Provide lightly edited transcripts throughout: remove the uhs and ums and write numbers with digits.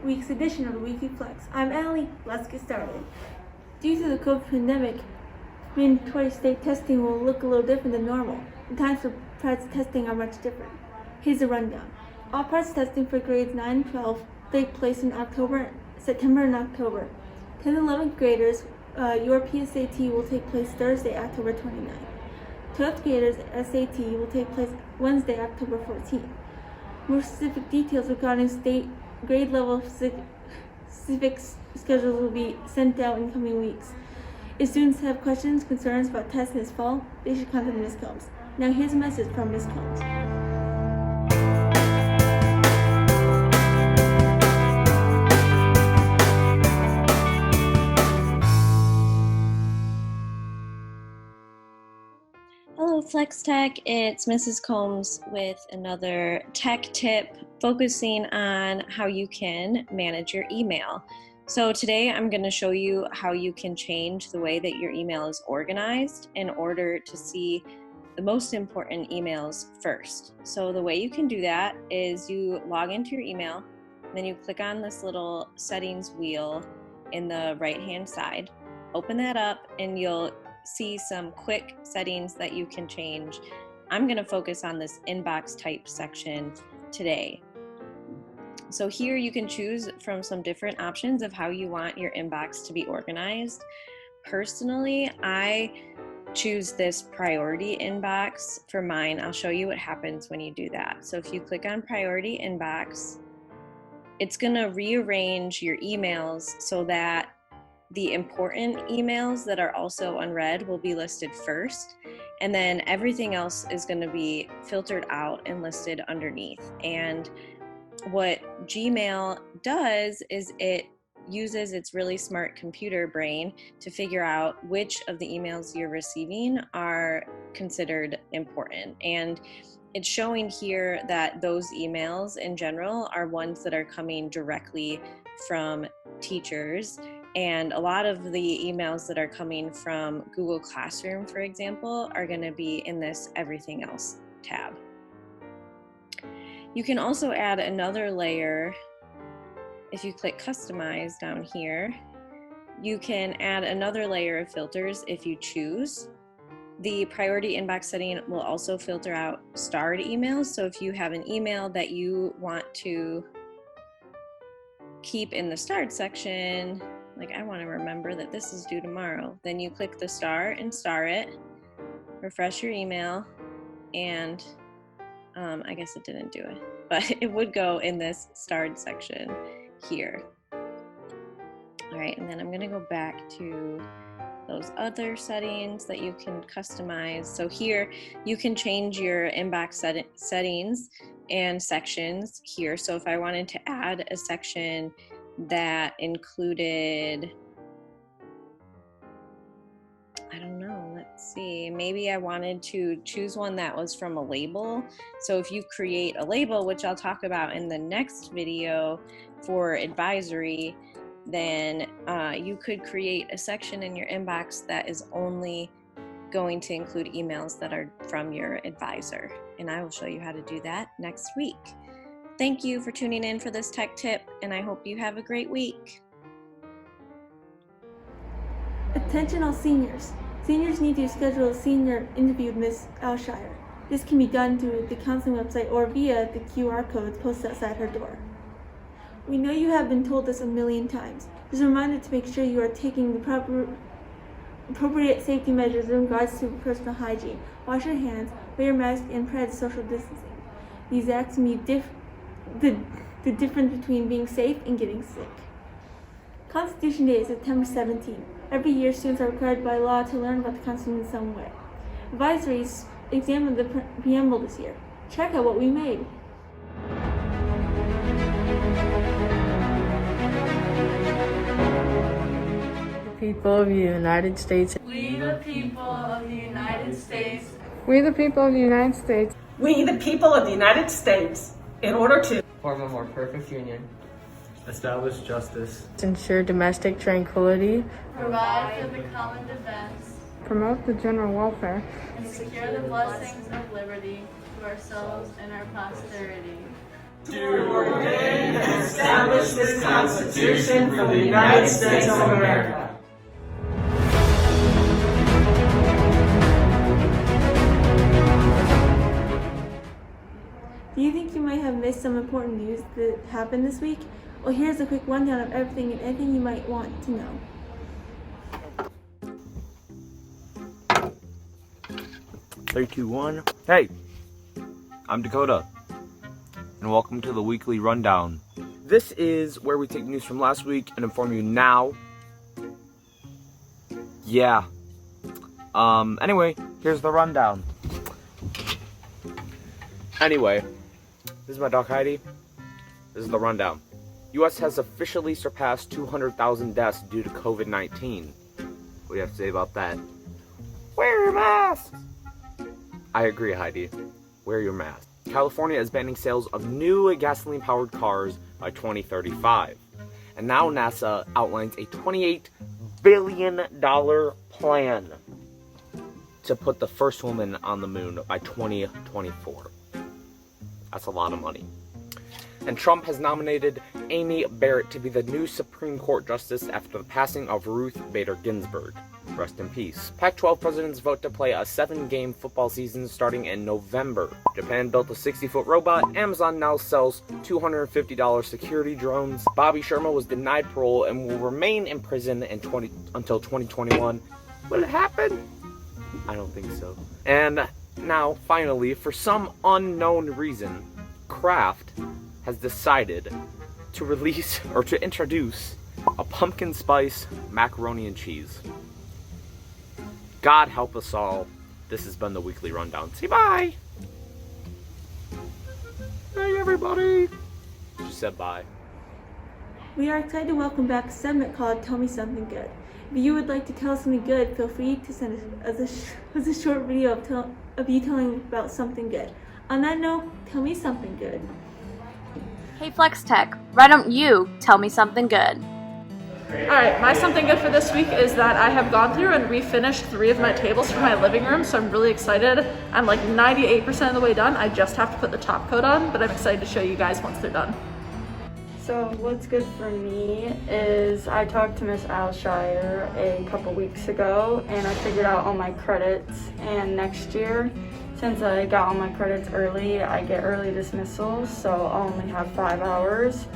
week's edition of the Weekly Flex. I'm Adeline. Let's get started. Due to the COVID pandemic, mandatory state testing will look a little different than normal. The times for PREDS testing are much different. Here's a rundown. All PREDS testing for grades 9 and 12 take place in September and October. 10th and 11th graders, your PSAT will take place Thursday, October 29th. 12th graders, SAT will take place Wednesday, October 14th. More specific details regarding state grade level civics schedules will be sent out in coming weeks. If students have questions, concerns about tests this fall, they should contact Ms. Combs. Now here's a message from Ms. Combs. Hello Flex Tech, it's Mrs. Combs with another tech tip focusing on how you can manage your email. So today I'm going to show you how you can change the way that your email is organized in order to see the most important emails first. So the way you can do that is you log into your email, then you click on this little settings wheel in the right hand side, open that up, and you'll see some quick settings that you can change. I'm going to focus on this inbox type section today. So here you can choose from some different options of how you want your inbox to be organized. Personally, I choose this priority inbox for mine. I'll show you what happens when you do that. So if you click on priority inbox, it's going to rearrange your emails so that the important emails that are also unread will be listed first, and then everything else is going to be filtered out and listed underneath. And what Gmail does is it uses its really smart computer brain to figure out which of the emails you're receiving are considered important. And it's showing here that those emails in general are ones that are coming directly from teachers. And a lot of the emails that are coming from Google Classroom, for example, are going to be in this Everything Else tab. You can also add another layer. If you click Customize down here, you can add another layer of filters if you choose. The priority inbox setting will also filter out starred emails. So if you have an email that you want to keep in the starred section, like I want to remember that this is due tomorrow, then you click the star and star it, refresh your email, and I guess it didn't do it, but it would go in this starred section here. All right, and then I'm going to go back to those other settings that you can customize. So here you can change your inbox settings and sections here. So if I wanted to add a section that included, I don't know, let's see, maybe I wanted to choose one that was from a label. So if you create a label, which I'll talk about in the next video for advisory, then you could create a section in your inbox that is only going to include emails that are from your advisor. And I will show you how to do that next week. Thank you for tuning in for this tech tip, and I hope you have a great week. Attention all seniors. Seniors need to schedule a senior interview with Ms. Aleshire. This can be done through the counseling website or via the QR codes posted outside her door. We know you have been told this a million times. Just a reminder to make sure you are taking the appropriate safety measures in regards to personal hygiene. Wash your hands, wear your mask, and practice social distancing. These acts mean the difference between being safe and getting sick. Constitution Day is September 17th. Every year, students are required by law to learn about the Constitution in some way. Advisories examined the preamble this year. Check out what we made. People of the United States. We the people of the United States. We the people of the United States. We the people of the United States, in order to form a more perfect union, establish justice, ensure domestic tranquility, provide for the common defense, promote the general welfare, and secure the blessings of liberty to ourselves and our posterity. to ordain and establish this Constitution for the United States of America. Do you think you might have missed some important news that happened this week? Well, here's a quick rundown of everything and anything you might want to know. 3, 2, 1. Hey, I'm Dakoda, and welcome to the weekly rundown. This is where we take news from last week and inform you now. Yeah. Anyway, here's the rundown. Anyway, this is my dog Heidi. This is the rundown. U.S. has officially surpassed 200,000 deaths due to COVID-19. What do you have to say about that? Wear your mask! I agree, Heidi. Wear your mask. California is banning sales of new gasoline-powered cars by 2035. And now NASA outlines a $28 billion plan to put the first woman on the moon by 2024. That's a lot of money. And Trump has nominated Amy Barrett to be the new Supreme Court Justice after the passing of Ruth Bader Ginsburg. Rest in peace. Pac-12 presidents vote to play a 7-game football season starting in November. Japan built a 60-foot robot. Amazon now sells $250 security drones. Bobby Sherman was denied parole and will remain in prison until 2021. Will it happen? I don't think so. And now, finally, for some unknown reason, Kraft has decided to release or to introduce a pumpkin spice macaroni and cheese. God help us all. This has been the weekly rundown. Say bye. Hey everybody. She said bye. We are excited to welcome back a segment called Tell Me Something Good. If you would like to tell us something good, feel free to send us a short video of you telling about something good. On that note, tell me something good. Hey Flex Tech, why don't you tell me something good? Alright, my something good for this week is that I have gone through and refinished 3 of my tables for my living room, so I'm really excited. I'm like 98% of the way done. I just have to put the top coat on, but I'm excited to show you guys once they're done. So what's good for me is I talked to Miss Aleshire a couple weeks ago and I figured out all my credits, and next year, since I got all my credits early, I get early dismissal, so I'll only have 5 hours.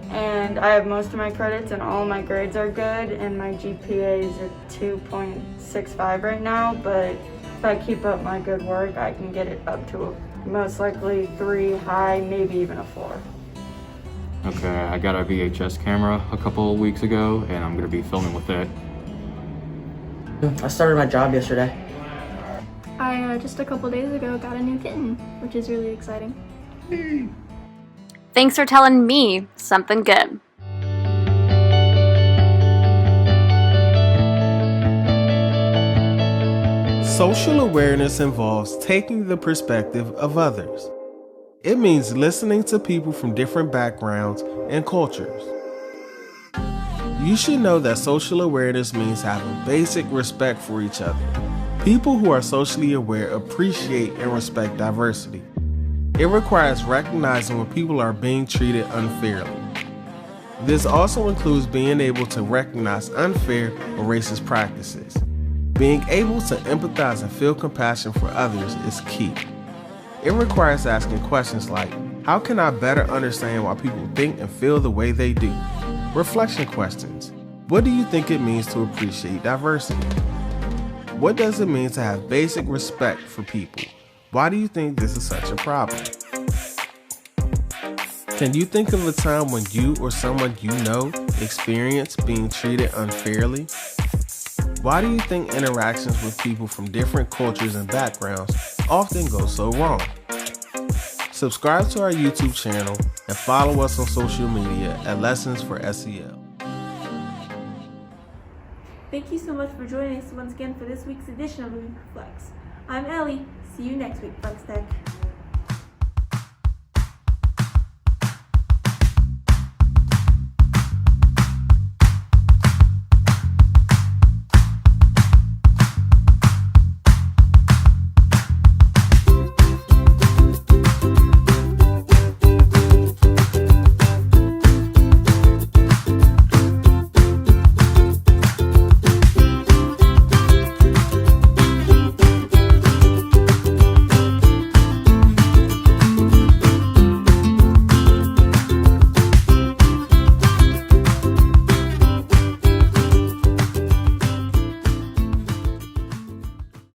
And I have most of my credits and all my grades are good, and my GPA is at 2.65 right now, but if I keep up my good work, I can get it up to most likely 3 high, maybe even a 4. Okay, I got a VHS camera a couple of weeks ago, and I'm gonna be filming with it. I started my job yesterday. I just a couple days ago got a new kitten, which is really exciting. Thanks for telling me something good. Social awareness involves taking the perspective of others. It means listening to people from different backgrounds and cultures. You should know that social awareness means having basic respect for each other. People who are socially aware appreciate and respect diversity. It requires recognizing when people are being treated unfairly. This also includes being able to recognize unfair or racist practices. Being able to empathize and feel compassion for others is key. It requires asking questions like, how can I better understand why people think and feel the way they do? Reflection questions. What do you think it means to appreciate diversity? What does it mean to have basic respect for people? Why do you think this is such a problem? Can you think of a time when you or someone you know experienced being treated unfairly? Why do you think interactions with people from different cultures and backgrounds often go so wrong? Subscribe to our YouTube channel and follow us on social media at Lessons for SEL. Thank you so much for joining us once again for this week's edition of Weekly Flex. I'm Ellie. See you next week, Flex Tech.